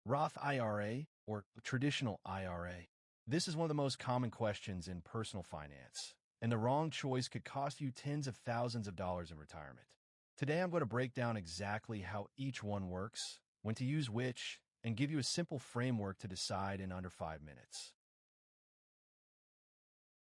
Roth IRA or traditional IRA? This is one of the most common questions in personal finance, and the wrong choice could cost you tens of thousands of dollars in retirement. Today, I'm going to break down exactly how each one works, when to use which, and give you a simple framework to decide in under 5 minutes.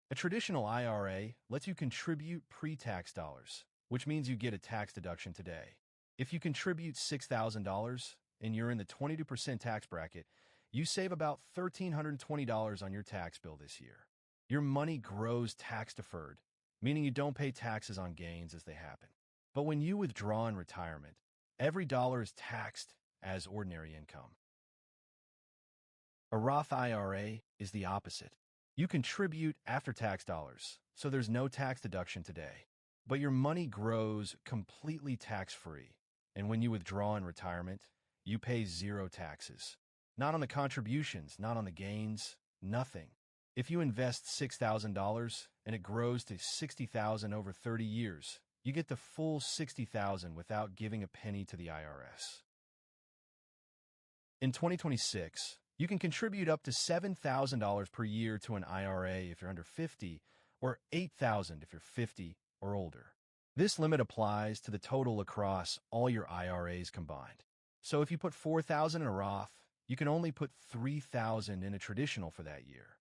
A traditional IRA lets you contribute pre-tax dollars, which means you get a tax deduction today. If you contribute $6,000 and you're in the 22% tax bracket, you save about $1,320 on your tax bill this year. Your money grows tax-deferred, meaning you don't pay taxes on gains as they happen. But when you withdraw in retirement, every dollar is taxed as ordinary income. A Roth IRA is the opposite. You contribute after-tax dollars, so there's no tax deduction today. But your money grows completely tax-free, and when you withdraw in retirement, you pay zero taxes. Not on the contributions, not on the gains, nothing. If you invest $6,000 and it grows to $60,000 over 30 years, you get the full $60,000 without giving a penny to the IRS. In 2026, you can contribute up to $7,000 per year to an IRA if you're under 50, or $8,000 if you're 50 or older. This limit applies to the total across all your IRAs combined. So if you put $4,000 in a Roth, you can only put $3,000 in a traditional for that year.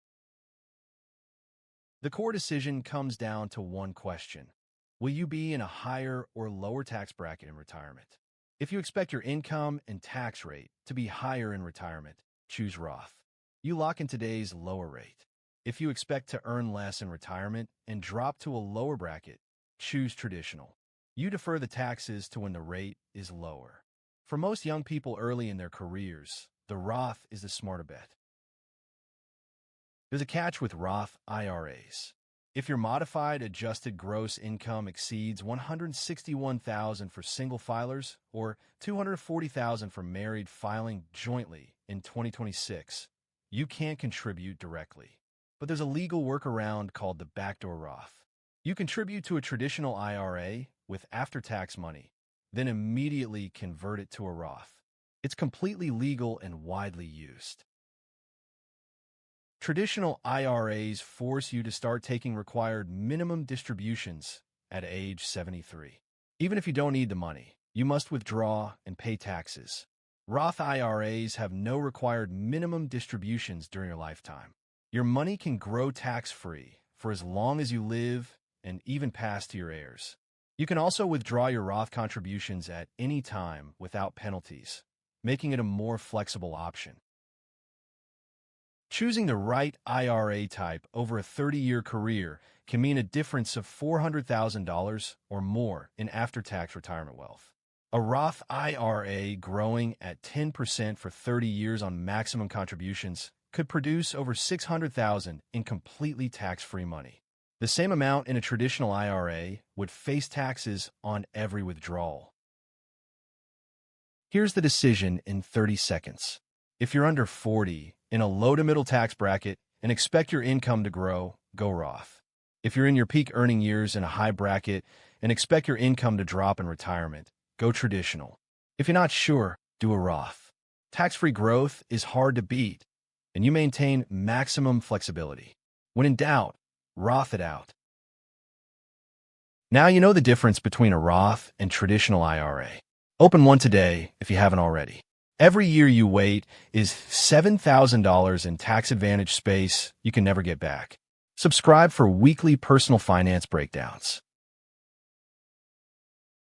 The core decision comes down to one question. Will you be in a higher or lower tax bracket in retirement? If you expect your income and tax rate to be higher in retirement, choose Roth. You lock in today's lower rate. If you expect to earn less in retirement and drop to a lower bracket, choose traditional. You defer the taxes to when the rate is lower. For most young people early in their careers, the Roth is the smarter bet. There's a catch with Roth IRAs. If your modified adjusted gross income exceeds $161,000 for single filers or $240,000 for married filing jointly in 2026, you can't contribute directly. But there's a legal workaround called the backdoor Roth. You contribute to a traditional IRA with after-tax money, then immediately convert it to a Roth. It's completely legal and widely used. Traditional IRAs force you to start taking required minimum distributions at age 73. Even if you don't need the money, you must withdraw and pay taxes. Roth IRAs have no required minimum distributions during your lifetime. Your money can grow tax-free for as long as you live and even pass to your heirs. You can also withdraw your Roth contributions at any time without penalties, making it a more flexible option. Choosing the right IRA type over a 30-year career can mean a difference of $400,000 or more in after-tax retirement wealth. A Roth IRA growing at 10% for 30 years on maximum contributions could produce over $600,000 in completely tax-free money. The same amount in a traditional IRA would face taxes on every withdrawal. Here's the decision in 30 seconds. If you're under 40, in a low to middle tax bracket, and expect your income to grow, go Roth. If you're in your peak earning years in a high bracket and expect your income to drop in retirement, go traditional. If you're not sure, do a Roth. Tax-free growth is hard to beat, and you maintain maximum flexibility. When in doubt, Roth it out. Now you know the difference between a Roth and traditional IRA. Open one today if you haven't already. Every year you wait is $7,000 in tax advantage space you can never get back. Subscribe for weekly personal finance breakdowns.